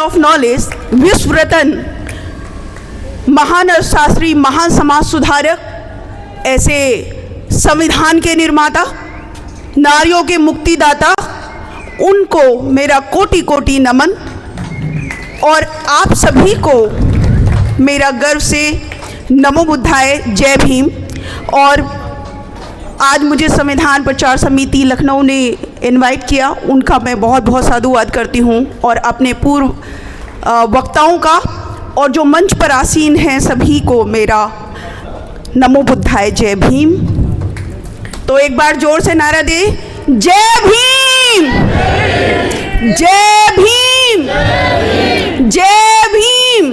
Of knowledge, विश्व रत्न, महान अर्थशास्त्री, महान समाज सुधारक, ऐसे संविधान के निर्माता, नारियों के मुक्तिदाता, उनको मेरा कोटि कोटि नमन। और आप सभी को मेरा गर्व से नमो बुद्धाय, जय भीम। और आज मुझे संविधान प्रचार समिति लखनऊ ने इनवाइट किया, उनका मैं बहुत बहुत साधुवाद करती हूँ, और अपने पूर्व वक्ताओं का और जो मंच पर आसीन हैं सभी को मेरा नमो बुद्धाय, जय भीम। तो एक बार जोर से नारा दे, जय भीम, जय भीम, जय भीम।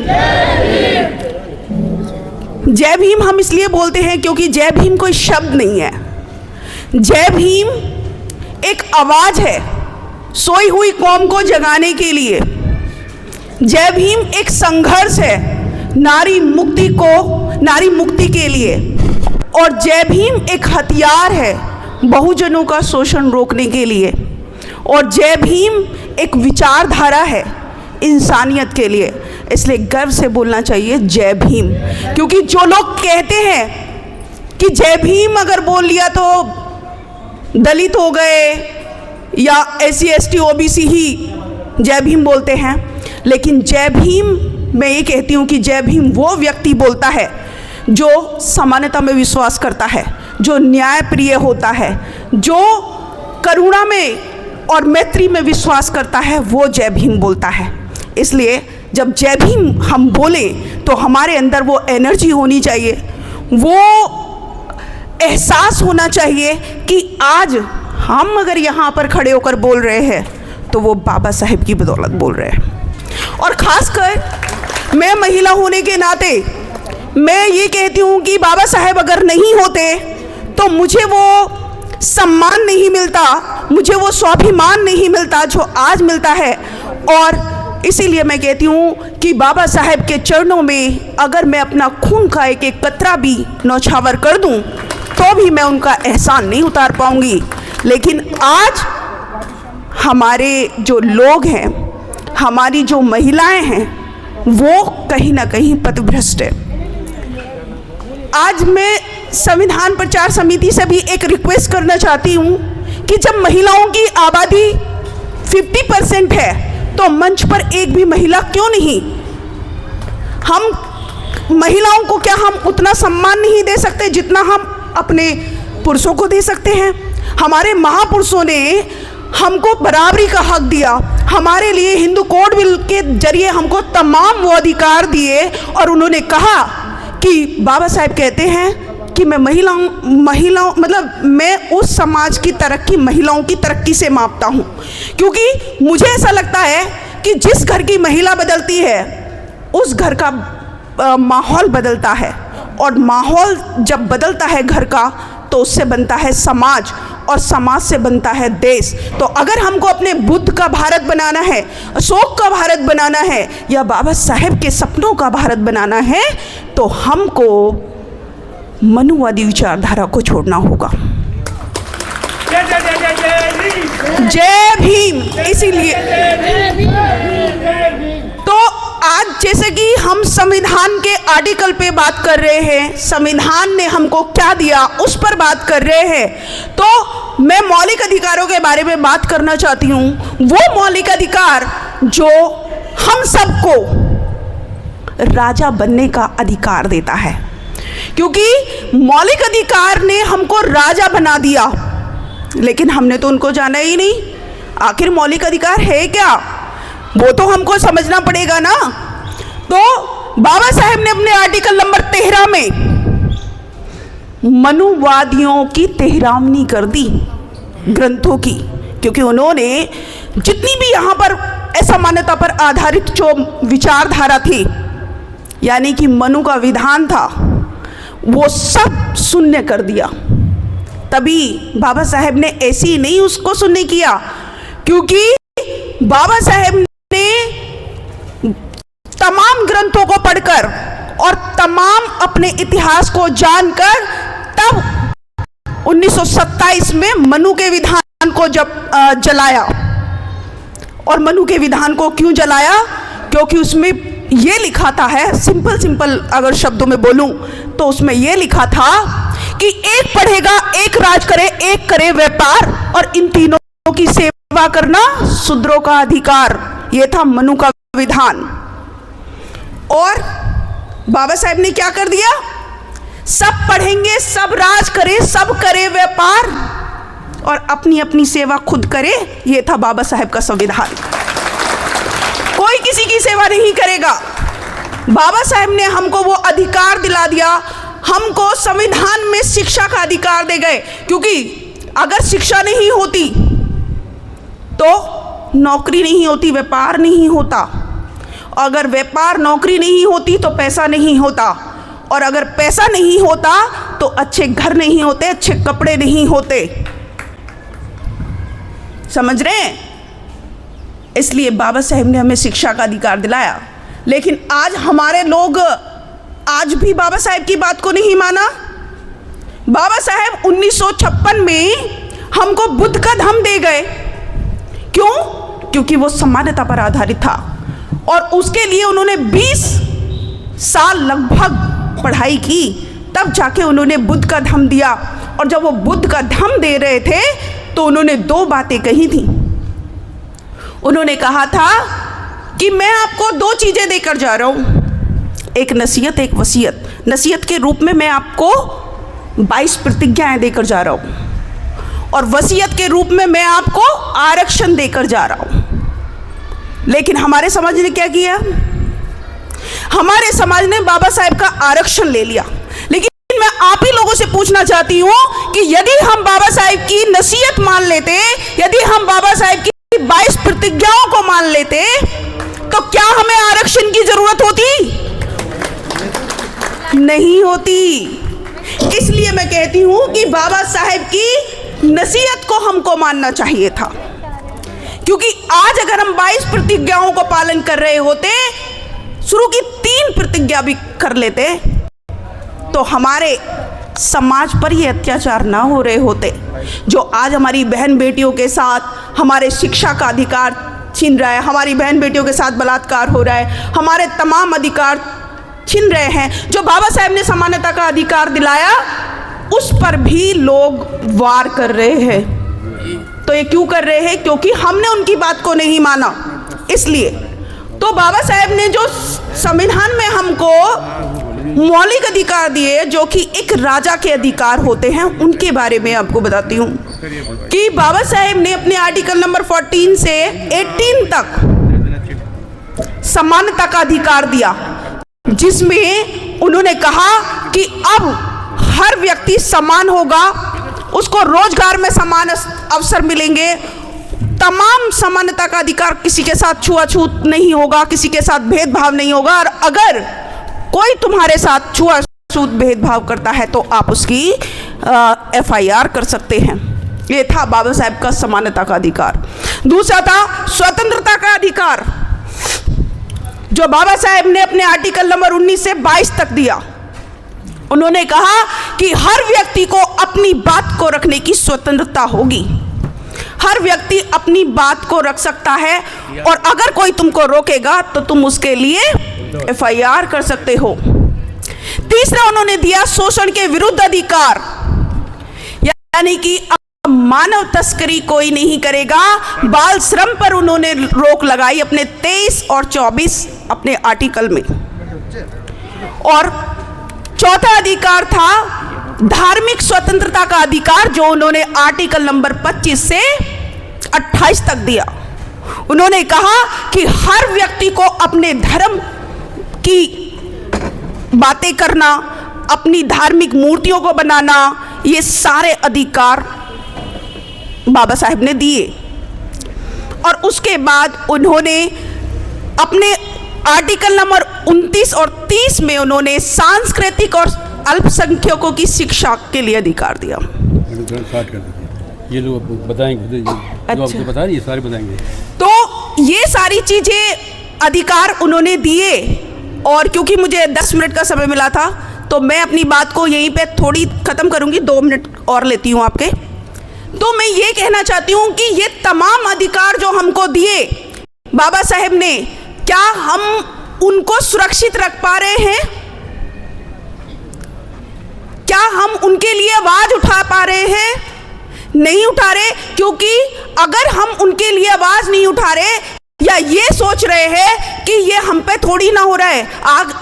जय भीम हम इसलिए बोलते हैं क्योंकि जय भीम कोई शब्द नहीं है। जय भीम एक आवाज है सोई हुई कौम को जगाने के लिए। जय भीम एक संघर्ष है नारी मुक्ति के लिए। और जय भीम एक हथियार है बहुजनों का शोषण रोकने के लिए। और जय भीम एक विचारधारा है इंसानियत के लिए। इसलिए गर्व से बोलना चाहिए जय भीम। क्योंकि जो लोग कहते हैं कि जय भीम अगर बोल लिया तो दलित हो गए या SC ST OBC ही जय भीम बोलते हैं, लेकिन जय भीम, मैं ये कहती हूँ कि जय भीम वो व्यक्ति बोलता है जो समानता में विश्वास करता है, जो न्याय प्रिय होता है, जो करुणा में और मैत्री में विश्वास करता है, वो जय भीम बोलता है। इसलिए जब जय भीम हम बोलें तो हमारे अंदर वो एनर्जी होनी चाहिए, वो एहसास होना चाहिए कि आज हम अगर यहाँ पर खड़े होकर बोल रहे हैं तो वो बाबा साहेब की बदौलत बोल रहे हैं। और ख़ासकर मैं महिला होने के नाते मैं ये कहती हूँ कि बाबा साहेब अगर नहीं होते तो मुझे वो सम्मान नहीं मिलता, मुझे वो स्वाभिमान नहीं मिलता जो आज मिलता है। और इसीलिए मैं कहती हूँ कि बाबा साहेब के चरणों में अगर मैं अपना खून का एक एक कतरा भी न्यौछावर कर दूँ तो भी मैं उनका एहसान नहीं उतार पाऊँगी। लेकिन आज हमारे जो लोग हैं, हमारी जो महिलाएं हैं, वो कहीं ना कहीं पथभ्रष्ट है। आज मैं संविधान प्रचार समिति से भी एक रिक्वेस्ट करना चाहती हूँ कि जब महिलाओं की आबादी 50% है तो मंच पर एक भी महिला क्यों नहीं? हम महिलाओं को क्या हम उतना सम्मान नहीं दे सकते जितना हम अपने पुरुषों को दे सकते हैं? हमारे महापुरुषों ने हमको बराबरी का हक दिया, हमारे लिए हिंदू कोड बिल के जरिए हमको तमाम वो अधिकार दिए। और उन्होंने कहा कि बाबा साहेब कहते हैं कि मैं महिलाओं मतलब मैं उस समाज की तरक्की महिलाओं की तरक्की से मापता हूँ। क्योंकि मुझे ऐसा लगता है कि जिस घर की महिला बदलती है उस घर का माहौल बदलता है, और माहौल जब बदलता है घर का तो उससे बनता है समाज, और समाज से बनता है देश। तो अगर हमको अपने बुद्ध का भारत बनाना है, अशोक का भारत बनाना है, या बाबा साहेब के सपनों का भारत बनाना है, तो हमको मनुवादी विचारधारा को छोड़ना होगा। जय भीम। इसीलिए तो आज जैसे कि हम संविधान के आर्टिकल पे बात कर रहे हैं, संविधान ने हमको क्या दिया उस पर बात कर रहे हैं, तो मैं मौलिक अधिकारों के बारे में बात करना चाहती हूँ। वो मौलिक अधिकार जो हम सबको राजा बनने का अधिकार देता है। क्योंकि मौलिक अधिकार ने हमको राजा बना दिया, लेकिन हमने तो उनको जाना ही नहीं। आखिर मौलिक अधिकार है क्या, वो तो हमको समझना पड़ेगा ना। तो बाबा साहेब ने अपने आर्टिकल नंबर 13 में मनुवादियों की तेहरामनी कर दी ग्रंथों की। क्योंकि उन्होंने जितनी भी यहाँ पर असमानता पर आधारित जो विचारधारा थी, यानी कि मनु का विधान था, वो सब शून्य कर दिया। तभी बाबा साहेब ने ऐसे ही नहीं उसको शून्य किया, क्योंकि बाबा साहेब ने तमाम ग्रंथों को पढ़कर और तमाम अपने इतिहास को जानकर तब 1927 में मनु के विधान को जब जलाया। और मनु के विधान को क्यों जलाया? क्योंकि उसमें ये लिखा था है, सिंपल अगर शब्दों में बोलूं तो उसमें ये लिखा था कि एक पढ़ेगा, एक राज करे, एक करे व्यापार, और इन तीनों की सेवा करना शूद्रों का अधिकार। ये था मनु का विधान। और बाबा साहेब ने क्या कर दिया? सब पढ़ेंगे, सब राज करे, सब करे व्यापार, और अपनी अपनी सेवा खुद करे। ये था बाबा साहेब का संविधान। कोई किसी की सेवा नहीं करेगा। बाबा साहेब ने हमको वो अधिकार दिला दिया, हमको संविधान में शिक्षा का अधिकार दे गए। क्योंकि अगर शिक्षा नहीं होती तो नौकरी नहीं होती, व्यापार नहीं होता। अगर व्यापार नौकरी नहीं होती तो पैसा नहीं होता, और अगर पैसा नहीं होता तो अच्छे घर नहीं होते, अच्छे कपड़े नहीं होते। समझ रहे हैं? इसलिए बाबा साहेब ने हमें शिक्षा का अधिकार दिलाया। लेकिन आज हमारे लोग आज भी बाबा साहेब की बात को नहीं माना। बाबा साहेब 1956 में हमको बुद्ध का धम्म दे गए। क्यों? क्योंकि वो समानता पर आधारित था, और उसके लिए उन्होंने 20 साल लगभग पढ़ाई की, तब जाके उन्होंने बुद्ध का धम्म दिया। और जब वो बुद्ध का धम्म दे रहे थे तो उन्होंने 2 बातें कही थी। उन्होंने कहा था कि मैं आपको 2 चीज़ें देकर जा रहा हूँ, एक नसीहत, एक वसीयत। नसीहत के रूप में मैं आपको 22 प्रतिज्ञाएं देकर जा रहा हूँ, और वसीयत के रूप में मैं आपको आरक्षण देकर जा रहा हूँ। लेकिन हमारे समाज ने क्या किया? हमारे समाज ने बाबा साहेब का आरक्षण ले लिया। लेकिन मैं आप ही लोगों से पूछना चाहती हूँ कि यदि हम बाबा साहेब की नसीहत मान लेते, यदि हम बाबा साहेब की 22 प्रतिज्ञाओं को मान लेते, तो क्या हमें आरक्षण की जरूरत होती? नहीं होती। इसलिए मैं कहती हूं कि बाबा साहेब की नसीहत को हमको मानना चाहिए था। क्योंकि आज अगर हम 22 प्रतिज्ञाओं को पालन कर रहे होते, शुरू की 3 प्रतिज्ञा भी कर लेते, तो हमारे समाज पर ये अत्याचार ना हो रहे होते। जो आज हमारी बहन बेटियों के साथ हमारे शिक्षा का अधिकार छीन रहा है, हमारी बहन बेटियों के साथ बलात्कार हो रहा है, हमारे तमाम अधिकार छीन रहे हैं, जो बाबा साहेब ने समानता का अधिकार दिलाया, उस पर भी लोग वार कर रहे हैं। तो ये क्यों कर रहे हैं? क्योंकि हमने उनकी बात को नहीं माना। इसलिए तो बाबा साहेब ने जो संविधान में हमको मौलिक अधिकार दिए, जो कि एक राजा के अधिकार होते हैं, उनके बारे में आपको बताती हूँ कि बाबा साहेब ने अपने आर्टिकल नंबर 14 से 18 तक समानता का अधिकार दिया, जिसमें उन्होंने कहा कि अब हर व्यक्ति समान होगा, उसको रोजगार में समान अवसर मिलेंगे, तमाम समानता का अधिकार, किसी के साथ छुआछूत नहीं होगा, किसी के साथ भेदभाव नहीं होगा, और अगर कोई तुम्हारे साथ छुआछूत भेदभाव करता है तो आप उसकी FIR कर सकते हैं। ये था बाबा साहेब का समानता का अधिकार। दूसरा था स्वतंत्रता का अधिकार, जो बाबा साहेब ने अपने आर्टिकल नंबर 19 से 22 तक दिया। उन्होंने कहा कि हर व्यक्ति को अपनी बात को रखने की स्वतंत्रता होगी। हर व्यक्ति अपनी बात को रख सकता है, और अगर कोई तुमको रोकेगा तो तुम उसके लिए FIR कर सकते हो। तीसरा उन्होंने दिया शोषण के विरुद्ध अधिकार, यानी कि मानव तस्करी कोई नहीं करेगा। बाल श्रम पर उन्होंने रोक लगाई अपने 23 और 24 अपने आर्टिकल में। और चौथा अधिकार था धार्मिक स्वतंत्रता का अधिकार, जो उन्होंने आर्टिकल नंबर 25 से 28 तक दिया। उन्होंने कहा कि हर व्यक्ति को अपने धर्म की बातें करना, अपनी धार्मिक मूर्तियों को बनाना, ये सारे अधिकार बाबा साहेब ने दिए। और उसके बाद उन्होंने अपने आर्टिकल नंबर 29 और 30 में उन्होंने सांस्कृतिक और अल्पसंख्यकों की शिक्षा के लिए अधिकार दिया। ये लोग बताएंगे, जो आपको बता रही है सारे बताएंगे। तो ये सारी चीज़ें अधिकार उन्होंने दिए। और क्योंकि मुझे 10 मिनट का समय मिला था, तो मैं अपनी बात को यहीं पे थोड़ी ख़त्म करूँगी, 2 मिनट और लेती हूँ आपके। तो मैं ये कहना चाहती हूँ कि ये तमाम अधिकार जो हमको दिए बाबा साहेब ने, क्या हम उनको सुरक्षित रख पा रहे हैं? क्या हम उनके लिए आवाज उठा पा रहे हैं? नहीं उठा रहे, क्योंकि अगर हम उनके लिए आवाज नहीं उठा रहे या ये सोच रहे हैं कि ये हम पे थोड़ी ना हो रहा है,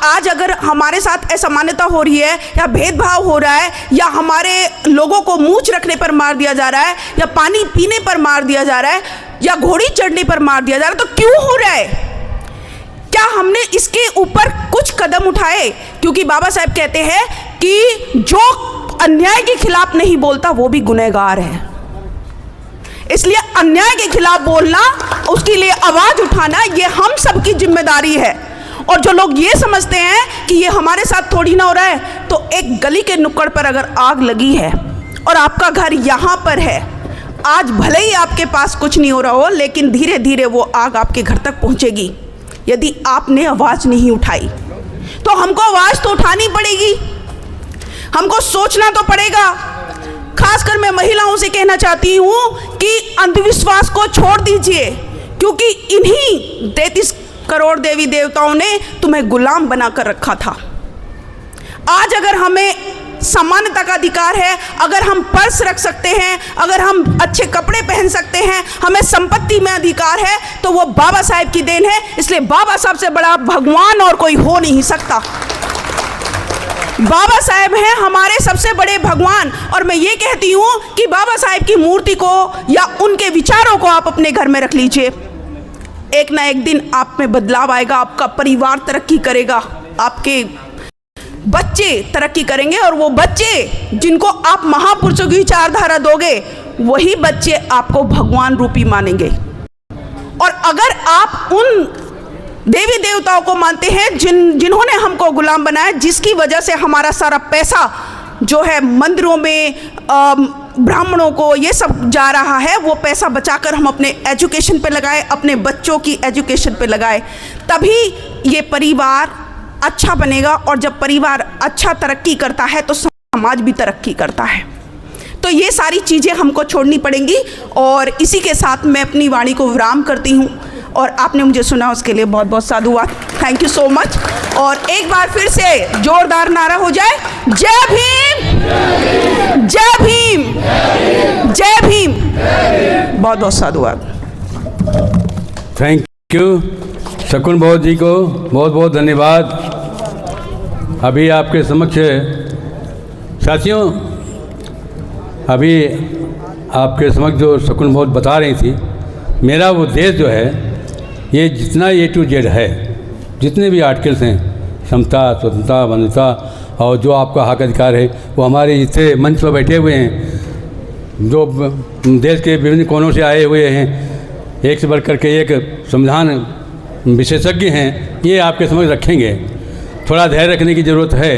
आज अगर हमारे साथ असमानता हो रही है या भेदभाव हो रहा है या हमारे लोगों को मूंछ रखने पर मार दिया जा रहा है या पानी पीने पर मार दिया जा रहा है या घोड़ी चढ़ने पर मार दिया जा रहा है, तो क्यों हो रहा है? क्या हमने इसके ऊपर कुछ कदम उठाए? क्योंकि बाबा साहब कहते हैं कि जो अन्याय के खिलाफ नहीं बोलता वो भी गुनहगार है। इसलिए अन्याय के खिलाफ बोलना, उसके लिए आवाज उठाना, ये हम सबकी जिम्मेदारी है। और जो लोग ये समझते हैं कि ये हमारे साथ थोड़ी ना हो रहा है, तो एक गली के नुक्कड़ पर अगर आग लगी है और आपका घर यहाँ पर है, आज भले ही आपके पास कुछ नहीं हो रहा हो, लेकिन धीरे धीरे वो आग आपके घर तक पहुँचेगी यदि आपने आवाज़ नहीं उठाई। तो हमको आवाज़ तो उठानी पड़ेगी, हमको सोचना तो पड़ेगा। खासकर मैं महिलाओं से कहना चाहती हूँ कि अंधविश्वास को छोड़ दीजिए, क्योंकि इन्हीं 33 करोड़ देवी देवताओं ने तुम्हें गुलाम बनाकर रखा था। आज अगर हमें समानता का अधिकार है, अगर हम पर्स रख सकते हैं, अगर हम अच्छे कपड़े पहन सकते हैं, हमें संपत्ति में अधिकार है, तो वो बाबा साहेब की देन है। इसलिए बाबा साहब से बड़ा भगवान और कोई हो नहीं सकता। बाबा साहेब हैं हमारे सबसे बड़े भगवान। और मैं ये कहती हूँ कि बाबा साहेब की मूर्ति को या उनके विचारों को आप अपने घर में रख लीजिए। एक ना एक दिन आप में बदलाव आएगा, आपका परिवार तरक्की करेगा, आपके बच्चे तरक्की करेंगे, और वो बच्चे जिनको आप महापुरुषों की विचारधारा दोगे, वही बच्चे आपको भगवान रूपी मानेंगे। और अगर आप उन देवी देवताओं को मानते हैं जिन्होंने हमको गुलाम बनाया, जिसकी वजह से हमारा सारा पैसा जो है मंदिरों में ब्राह्मणों को ये सब जा रहा है, वो पैसा बचाकर हम अपने एजुकेशन पे लगाए, अपने बच्चों की एजुकेशन पे लगाए, तभी ये परिवार अच्छा बनेगा। और जब परिवार अच्छा तरक्की करता है तो समाज भी तरक्की करता है। तो ये सारी चीज़ें हमको छोड़नी पड़ेंगी। और इसी के साथ मैं अपनी वाणी को विराम करती हूँ, और आपने मुझे सुना उसके लिए बहुत बहुत साधुवाद। Thank you so much. और एक बार फिर से जोरदार नारा हो जाए, जय भीम, जय भीम, जय भीम। बहुत बहुत साधुवाद। थैंक यू शकुन बहुत जी को बहुत बहुत धन्यवाद। अभी आपके समक्ष साथियों, अभी आपके समक्ष जो शकुन बहुत बता रही थी, मेरा वो देश जो है, ये जितना A to Z है, जितने भी आर्टिकल्स हैं, समता, स्वतंत्रता, बंधुता और जो आपका हक अधिकार है, वो हमारे जितने मंच पर बैठे हुए हैं, जो देश के विभिन्न कोनों से आए हुए हैं, एक से बढ़ कर के एक संविधान विशेषज्ञ हैं, ये आपके समझ रखेंगे। थोड़ा धैर्य रखने की ज़रूरत है।